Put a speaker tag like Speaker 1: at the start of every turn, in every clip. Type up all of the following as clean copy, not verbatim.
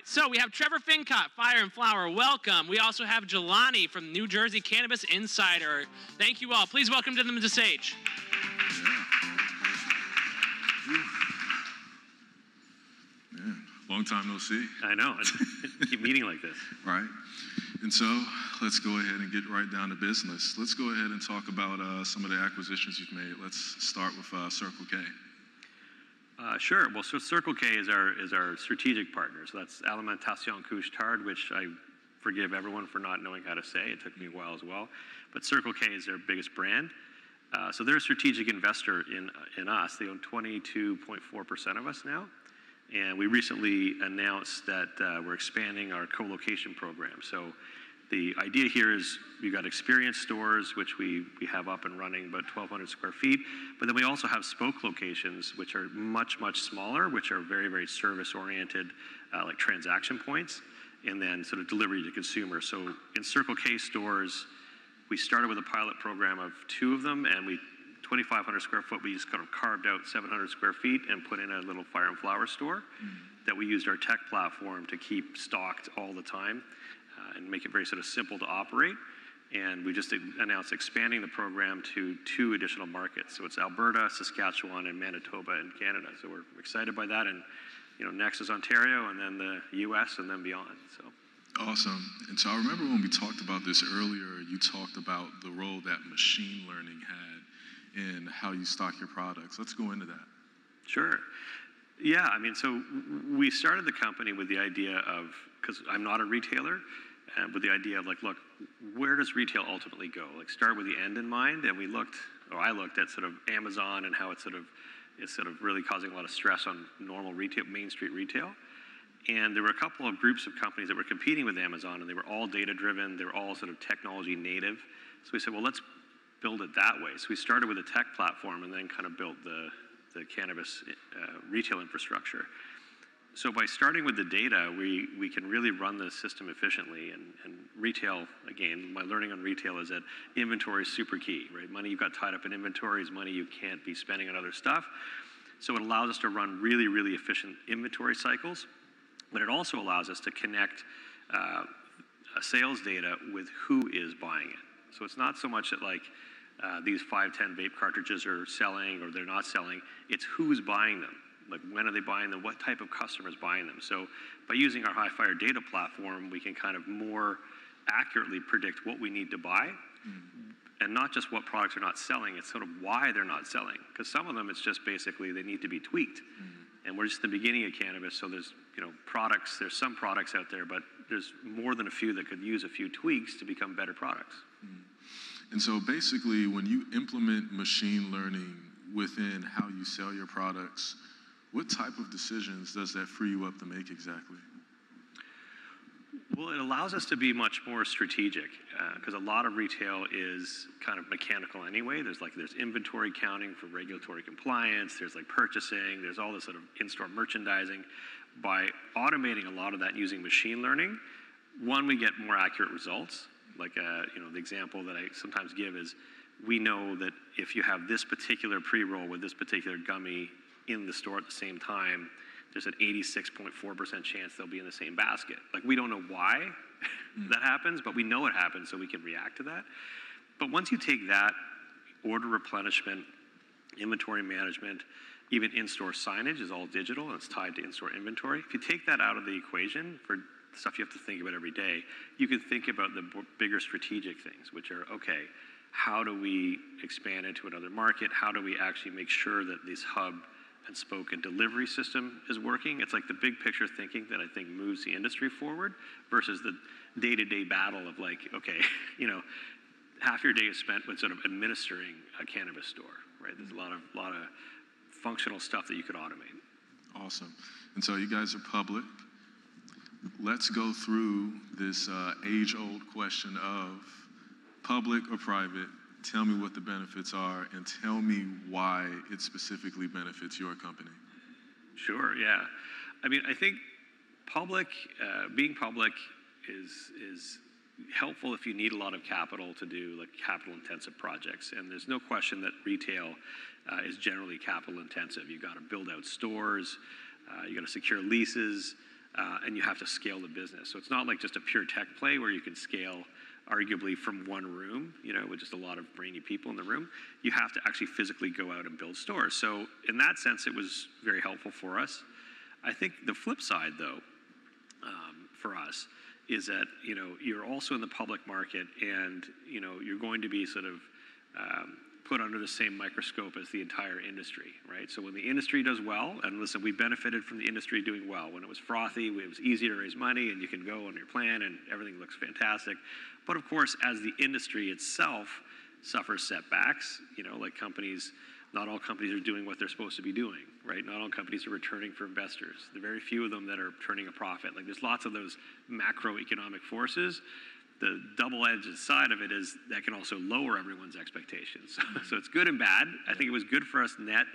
Speaker 1: right, so we have Trevor Fencott, Fire and Flower, welcome. We also have Jelani from New Jersey Cannabis Insider. Thank you all. Please welcome them to the stage.
Speaker 2: Man, long time no see.
Speaker 3: I know. Keep meeting like this.
Speaker 2: Right. And so let's go ahead and get right down to business. Let's go ahead and talk about some of the acquisitions you've made. Let's start with Circle K.
Speaker 3: Sure. Well, so Circle K is our strategic partner. So that's Alimentation Couche-Tard, which I forgive everyone for not knowing how to say. It took me a while as well. But Circle K is their biggest brand. So they're a strategic investor in us. They own 22.4% of us now. And we recently announced that we're expanding our co-location program. So the idea here is we've got experience stores, which we have up and running, about 1,200 square feet. But then we also have spoke locations, which are much, much smaller, which are very, very service-oriented, like transaction points, and then sort of delivery to consumer. So in Circle K stores, we started with a pilot program of 2 of them, and 2,500 square foot, we just kind of carved out 700 square feet and put in a little Fire and Flower store that we used our tech platform to keep stocked all the time and make it very sort of simple to operate. And we just announced expanding the program to 2 additional markets. So it's Alberta, Saskatchewan, and Manitoba in Canada. So we're excited by that. And next is Ontario, and then the US, and then beyond. So.
Speaker 2: Awesome. And so I remember when we talked about this earlier, you talked about the role that machine learning had in how you stock your products. Let's go into that.
Speaker 3: Sure. Yeah, I mean, so we started the company with the idea of, because I'm not a retailer, with the idea of like, look, where does retail ultimately go? Like, start with the end in mind, and I looked at sort of Amazon and how it's sort of really causing a lot of stress on normal retail, Main Street retail. And there were a couple of groups of companies that were competing with Amazon, and they were all data-driven. They were all sort of technology native. So we said, well, let's build it that way. So we started with a tech platform and then kind of built the cannabis retail infrastructure. So by starting with the data, we can really run the system efficiently. And retail, again, my learning on retail is that inventory is super key, right? Money you've got tied up in inventory is money you can't be spending on other stuff. So it allows us to run really, really efficient inventory cycles, but it also allows us to connect sales data with who is buying it. So it's not so much that like these 510 vape cartridges are selling or they're not selling, it's who's buying them. Like, when are they buying them? What type of customer is buying them? So by using our High-Fire data platform, we can kind of more accurately predict what we need to buy, and not just what products are not selling, it's sort of why they're not selling. Because some of them, it's just basically they need to be tweaked. And we're just at the beginning of cannabis, so there's products, there's some products out there, but there's more than a few that could use a few tweaks to become better products.
Speaker 2: And so basically, when you implement machine learning within how you sell your products, what type of decisions does that free you up to make exactly?
Speaker 3: Well, it allows us to be much more strategic because a lot of retail is kind of mechanical anyway. There's inventory counting for regulatory compliance. There's like purchasing. There's all this sort of in-store merchandising. By automating a lot of that using machine learning, one, we get more accurate results. Like, the example that I sometimes give is we know that if you have this particular pre-roll with this particular gummy in the store at the same time, there's an 86.4% chance they'll be in the same basket. Like, we don't know why that happens, but we know it happens, so we can react to that. But once you take that, order replenishment, inventory management, even in-store signage is all digital, and it's tied to in-store inventory. If you take that out of the equation for stuff you have to think about every day, you can think about the bigger strategic things, which are, okay, how do we expand into another market? How do we actually make sure that this hub and spoke and delivery system is working? It's like the big picture thinking that I think moves the industry forward versus the day-to-day battle of like, okay, half your day is spent with sort of administering a cannabis store, right? There's a lot of functional stuff that you could automate.
Speaker 2: Awesome. And so you guys are public. Let's go through this age-old question of public or private. Tell me what the benefits are, and tell me why it specifically benefits your company.
Speaker 3: Sure, yeah. I mean, I think being public is helpful if you need a lot of capital to do like capital-intensive projects. And there's no question that retail is generally capital-intensive. You've got to build out stores, you got to secure leases. and you have to scale the business. So it's not like just a pure tech play where you can scale arguably from one room, with just a lot of brainy people in the room. You have to actually physically go out and build stores. So in that sense, it was very helpful for us. I think the flip side, though, for us, is that, you're also in the public market, and, you're going to be sort of put under the same microscope as the entire industry, right? So when the industry does well, and listen, we benefited from the industry doing well. When it was frothy, it was easy to raise money, and you can go on your plan, and everything looks fantastic. But of course, as the industry itself suffers setbacks, like companies, not all companies are doing what they're supposed to be doing, right? Not all companies are returning for investors. There are very few of them that are turning a profit. Like, there's lots of those macroeconomic forces. The double-edged side of it is that can also lower everyone's expectations. So it's good and bad. I think it was good for us net,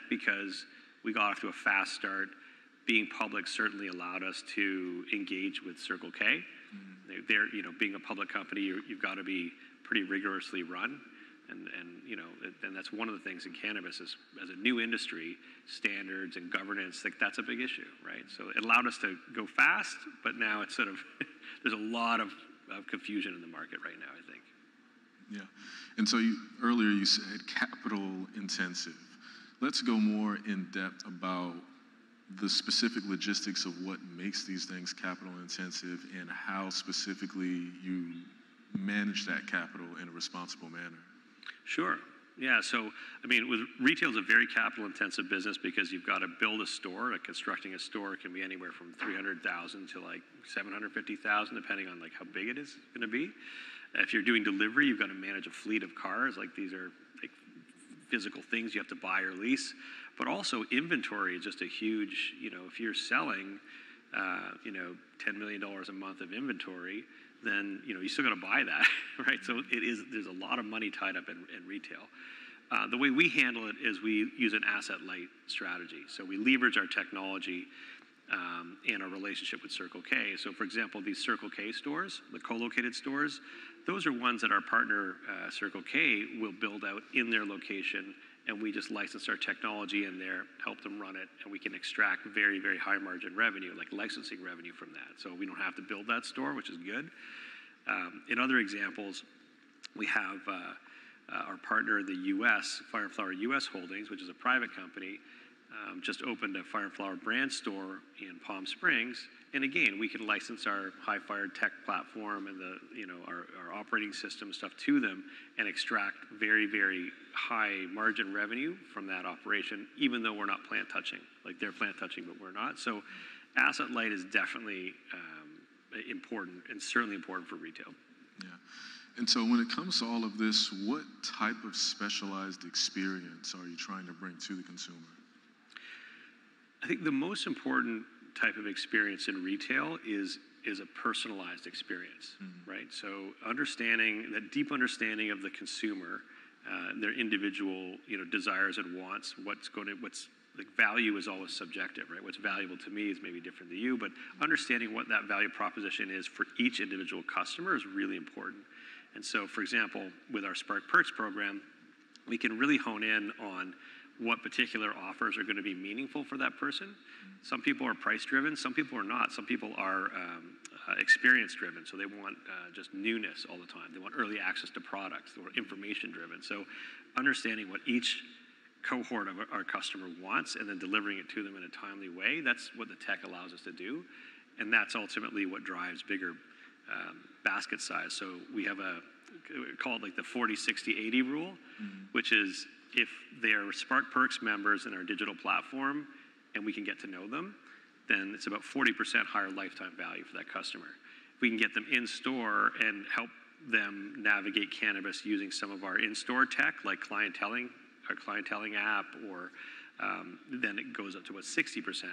Speaker 3: because we got off to a fast start. Being public certainly allowed us to engage with Circle K. They're, being a public company, you've got to be pretty rigorously run. And that's one of the things in cannabis is, as a new industry, standards and governance, that's a big issue, right? So it allowed us to go fast, but now it's sort of, there's a lot of confusion in the market right now, I think.
Speaker 2: Yeah. And so earlier you said capital intensive. Let's go more in depth about the specific logistics of what makes these things capital intensive and how specifically you manage that capital in a responsible manner.
Speaker 3: Sure. Yeah. So, with retail is a very capital-intensive business because you've got to build a store. Like, constructing a store can be anywhere from $300,000 to like $750,000, depending on how big it is going to be. If you're doing delivery, you've got to manage a fleet of cars. Like, these are like physical things you have to buy or lease. But also inventory is just a huge. If you're selling, $10 million a month of inventory, then you still got to buy that, right? So there's a lot of money tied up in retail. The way we handle it is we use an asset-light strategy. So we leverage our technology and our relationship with Circle K. So, for example, these Circle K stores, the co-located stores, those are ones that our partner Circle K will build out in their location, and we just license our technology in there, help them run it, and we can extract very, very high margin revenue, like licensing revenue from that. So we don't have to build that store, which is good. In other examples, we have our partner in the U.S., Fire and Flower U.S. Holdings, which is a private company, just opened a Fire and Flower brand store in Palm Springs. And again, we can license our high-fired tech platform and our operating system stuff to them and extract very, very high margin revenue from that operation, even though we're not plant touching. Like, they're plant touching, but we're not. So asset light is definitely important, and certainly important for retail.
Speaker 2: Yeah. And so when it comes to all of this, what type of specialized experience are you trying to bring to the consumer?
Speaker 3: I think the most important type of experience in retail is a personalized experience, right? So understanding that deep understanding of the consumer, their individual, desires and wants. Like, value is always subjective, right? What's valuable to me is maybe different to you, but understanding what that value proposition is for each individual customer is really important. And so, for example, with our Spark Perks program, we can really hone in on what particular offers are going to be meaningful for that person. Some people are price-driven, some people are not. Some people are experience-driven, so they want just newness all the time. They want early access to products. They want information-driven. So understanding what each cohort of our customer wants and then delivering it to them in a timely way, that's what the tech allows us to do. And that's ultimately what drives bigger basket size. So we have we call it like the 40-60-80 rule, which is if they're Spark Perks members in our digital platform and we can get to know them, then it's about 40% higher lifetime value for that customer. If we can get them in store and help them navigate cannabis using some of our in-store tech, like clienteling, our clienteling app, or then it goes up to about 60%.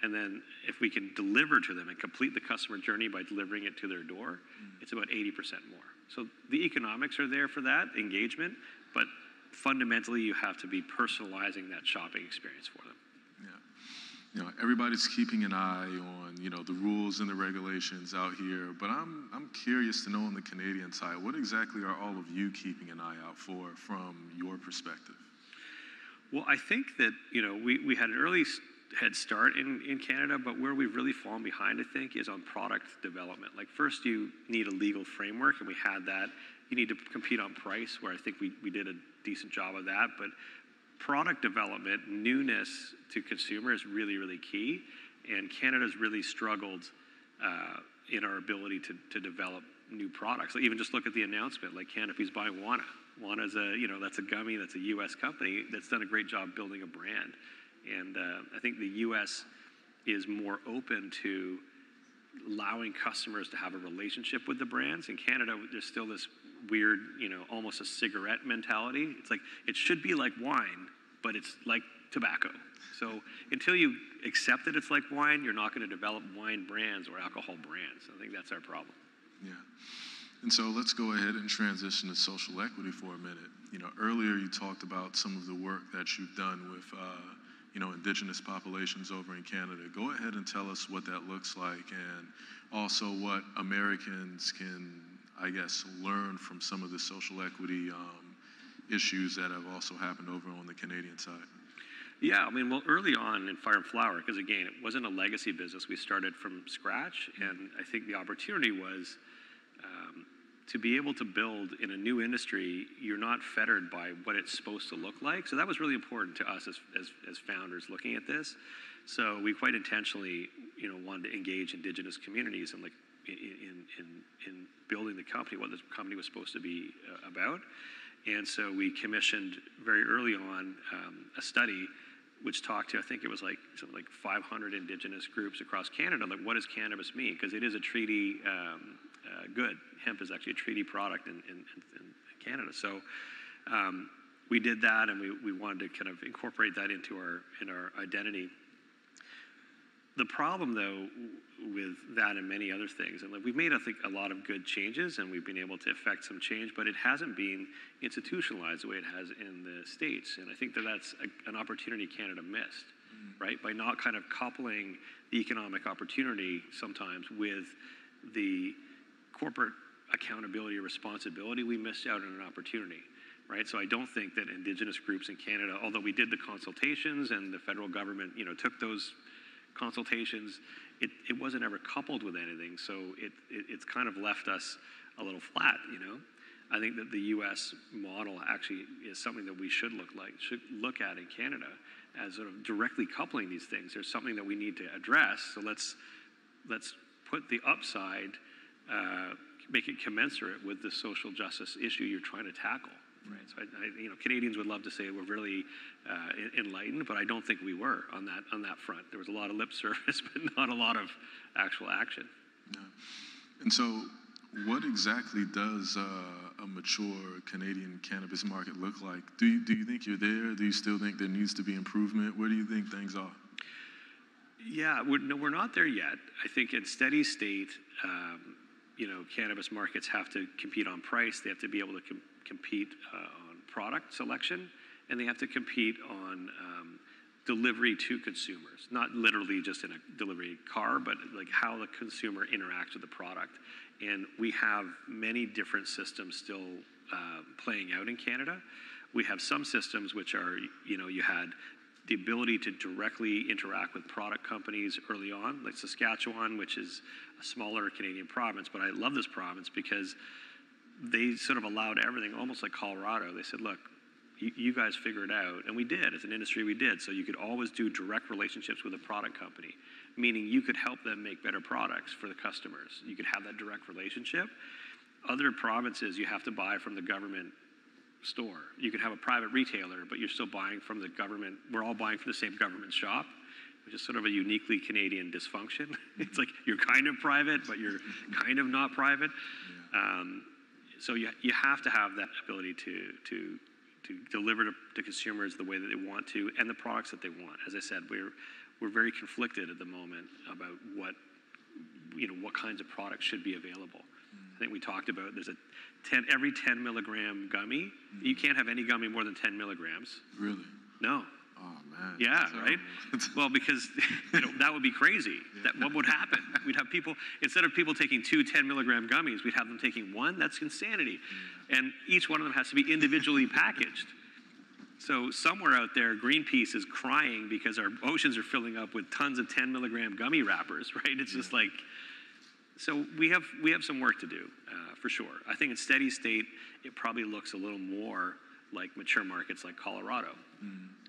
Speaker 3: And then if we can deliver to them and complete the customer journey by delivering it to their door, it's about 80% more. So the economics are there for that engagement, but fundamentally you have to be personalizing that shopping experience for them.
Speaker 2: Yeah. Everybody's keeping an eye on, the rules and the regulations out here, but I'm curious to know on the Canadian side, what exactly are all of you keeping an eye out for from your perspective?
Speaker 3: Well, I think that, we had an early head start in Canada, but where we've really fallen behind, I think, is on product development. Like, first you need a legal framework, and we had that. You need to compete on price, where I think we did a decent job of that, but product development, newness to consumer is really, really key, and Canada's really struggled in our ability to develop new products. Like, even just look at the announcement, like Canopy's buying Wana. Wana's that's a gummy, that's a U.S. company that's done a great job building a brand. And I think the U.S. is more open to allowing customers to have a relationship with the brands. In Canada, there's still this weird, almost a cigarette mentality. It's like, it should be like wine, but it's like tobacco. So until you accept that it's like wine, you're not going to develop wine brands or alcohol brands. I think that's our problem.
Speaker 2: Yeah. And so let's go ahead and transition to social equity for a minute. Earlier you talked about some of the work that you've done with, indigenous populations over in Canada. Go ahead and tell us what that looks like, and also what Americans can, I guess, learn from some of the social equity issues that have also happened over on the Canadian side.
Speaker 3: Yeah, well, early on in Fire and Flower, because again, it wasn't a legacy business. We started from scratch, and I think the opportunity was to be able to build in a new industry. You're not fettered by what it's supposed to look like. So that was really important to us as founders looking at this. So we quite intentionally, wanted to engage Indigenous communities and in building the company, what the company was supposed to be about. And so we commissioned very early on a study which talked to, I think it was something like 500 Indigenous groups across Canada. Like, what does cannabis mean? Because it is a treaty good. Hemp is actually a treaty product in Canada. So we did that, and we wanted to kind of incorporate that into our identity. The problem, though, with that and many other things, and we've made, I think, a lot of good changes, and we've been able to effect some change, but it hasn't been institutionalized the way it has in the States. And I think that's an opportunity Canada missed, right? By not kind of coupling the economic opportunity sometimes with the corporate accountability or responsibility, we missed out on an opportunity. Right, so I don't think that Indigenous groups in Canada, although we did the consultations and the federal government, took those consultations, it wasn't ever coupled with anything. So it's kind of left us a little flat. I think that the U.S. model actually is something that we should look at in Canada as sort of directly coupling these things. There's something that we need to address. So let's put the upside, make it commensurate with the social justice issue you're trying to tackle. Right. So Canadians would love to say we're really enlightened, but I don't think we were on that front. There was a lot of lip service, but not a lot of actual action.
Speaker 2: Yeah. And so, what exactly does a mature Canadian cannabis market look like? Do you think you're there? Do you still think there needs to be improvement? Where do you think things are?
Speaker 3: Yeah, we're not there yet. I think in steady state, cannabis markets have to compete on price. They have to be able to compete on product selection, and they have to compete on delivery to consumers. Not literally just in a delivery car, but like how the consumer interacts with the product. And we have many different systems still playing out in Canada. We have some systems which are, you had the ability to directly interact with product companies early on, like Saskatchewan, which is a smaller Canadian province, but I love this province because they sort of allowed everything, almost like Colorado. They said, look, you guys figure it out. And we did. As an industry, we did. So you could always do direct relationships with a product company, meaning you could help them make better products for the customers. You could have that direct relationship. Other provinces, you have to buy from the government store. You could have a private retailer, but you're still buying from the government. We're all buying from the same government shop, which is sort of a uniquely Canadian dysfunction. It's like you're kind of private, but you're kind of not private. So you have to have that ability to deliver to consumers the way that they want to and the products that they want. As I said, we're very conflicted at the moment about what kinds of products should be available. I think we talked about there's every 10 milligram gummy. You can't have any gummy more than 10 milligrams.
Speaker 2: Really?
Speaker 3: No.
Speaker 2: Oh man.
Speaker 3: Yeah, so, right? Well, because that would be crazy. Yeah. What would happen? We'd have people, instead of people taking 2 10 milligram gummies, we'd have them taking 1. That's insanity. And each one of them has to be individually packaged. So somewhere out there, Greenpeace is crying because our oceans are filling up with tons of 10 milligram gummy wrappers, right? It's just like, so we have some work to do, for sure. I think in steady state, it probably looks a little more like mature markets like Colorado,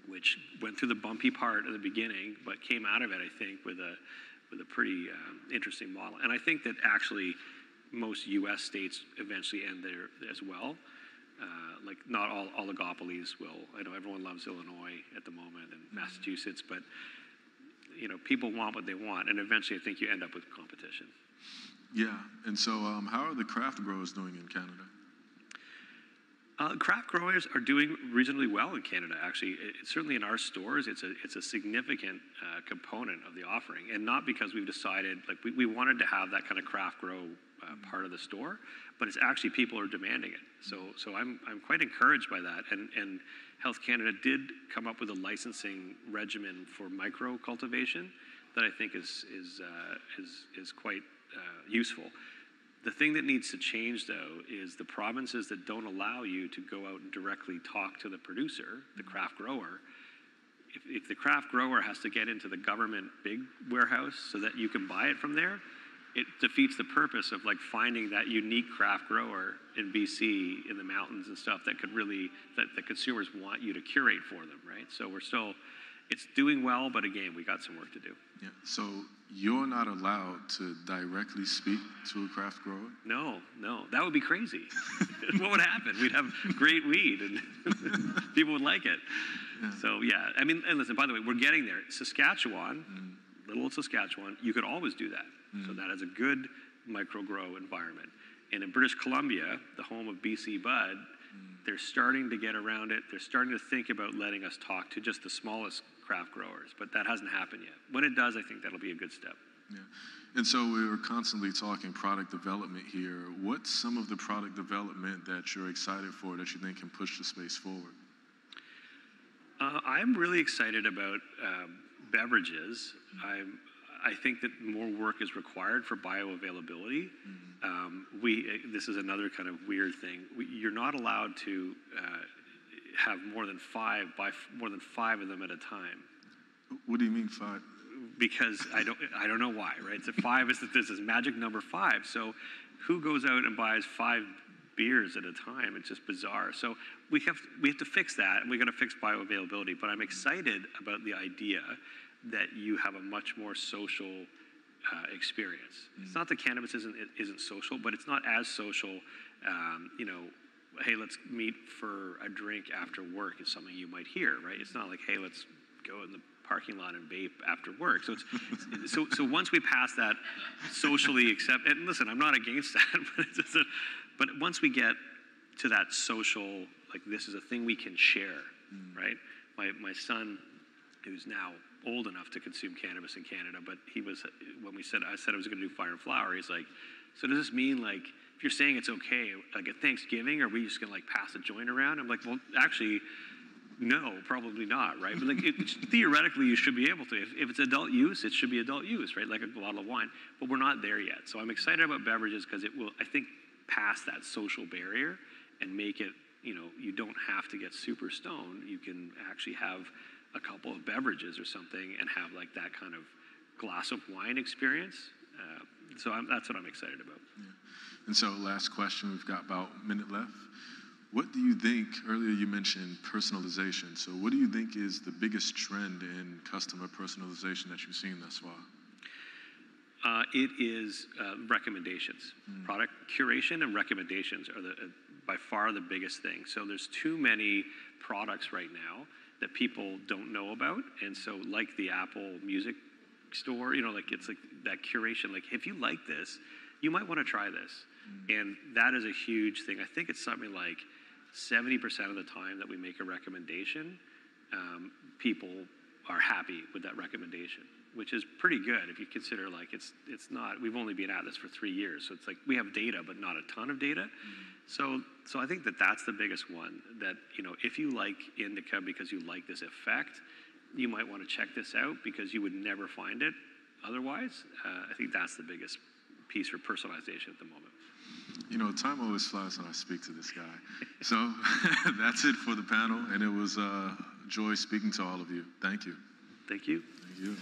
Speaker 3: which went through the bumpy part at the beginning, but came out of it, I think, with a pretty interesting model. And I think that actually most U.S. states eventually end there as well. Like not all oligopolies will. I know everyone loves Illinois at the moment and Massachusetts, but people want what they want, and eventually I think you end up with competition.
Speaker 2: Yeah, and so how are the craft growers doing in Canada?
Speaker 3: Craft growers are doing reasonably well in Canada, actually. Certainly in our stores, it's a significant component of the offering, and not because we've decided, like we wanted to have that kind of craft grow part of the store, but it's actually people are demanding it. So I'm quite encouraged by that, and Health Canada did come up with a licensing regimen for micro cultivation that I think is quite useful. The thing that needs to change, though, is the provinces that don't allow you to go out and directly talk to the producer, the craft grower. If the craft grower has to get into the government big warehouse so that you can buy it from there, it defeats the purpose of like finding that unique craft grower in BC in the mountains and stuff that could really, that the consumers want you to curate for them, right? So it's doing well, but again, we got some work to do.
Speaker 2: Yeah. So you're not allowed to directly speak to a craft grower?
Speaker 3: No, that would be crazy. What would happen? We'd have great weed and people would like it. Yeah. So yeah, I mean, and listen, by the way, we're getting there. Saskatchewan, little old Saskatchewan, you could always do that. So that is a good micro grow environment. And in British Columbia, the home of BC Bud, they're starting to get around it. They're starting to think about letting us talk to just the smallest craft growers, but that hasn't happened yet. When it does, I think that'll be a good step.
Speaker 2: Yeah. And so we were constantly talking product development here. What's some of the product development that you're excited for that you think can push the space forward?
Speaker 3: I'm really excited about beverages. I think that more work is required for bioavailability. This is another kind of weird thing. You're not allowed to have more than five of them at a time.
Speaker 2: What do you mean 5?
Speaker 3: Because I don't know why, right? So 5 is this is magic number 5. So who goes out and buys 5 beers at a time? It's just bizarre. So we have to fix that, and we got to fix bioavailability. But I'm excited about the idea that you have a much more social experience. It's not that cannabis isn't social, but it's not as social. Hey, let's meet for a drink after work is something you might hear, right? It's not like, hey, let's go in the parking lot and vape after work. So so once we pass that socially accept, and listen, I'm not against that, but once we get to that social, like this is a thing we can share, right? My son, who's now old enough to consume cannabis in Canada, but he was, when I said I was going to do Fire and Flower, he's like, so does this mean like, if you're saying it's okay, like at Thanksgiving, are we just going to like pass a joint around? I'm like, well, actually, no, probably not, right? But like, theoretically, you should be able to. If it's adult use, it should be adult use, right? Like a bottle of wine. But we're not there yet. So I'm excited about beverages because it will, I think, pass that social barrier and make it, you don't have to get super stoned. You can actually have a couple of beverages or something and have like that kind of glass of wine experience. So that's what I'm excited about.
Speaker 2: Yeah. And so last question, we've got about a minute left. What do you think, earlier you mentioned personalization, so what do you think is the biggest trend in customer personalization that you've seen thus far?
Speaker 3: It is recommendations. Product curation and recommendations are by far the biggest thing. So there's too many products right now that people don't know about, and so like the Apple Music Store, like it's like that curation, like if you like this, you might want to try this. And that is a huge thing. I think it's something like 70% of the time that we make a recommendation, people are happy with that recommendation, which is pretty good if you consider like it's not, we've only been at this for 3 years, so it's like we have data but not a ton of data. So I think that's the biggest one, that if you like indica because you like this effect, you might want to check this out because you would never find it otherwise. I think that's the biggest piece for personalization at the moment.
Speaker 2: You know, time always flies when I speak to this guy. So that's it for the panel, and it was a joy speaking to all of you. Thank you.
Speaker 3: Thank you.
Speaker 2: Thank you.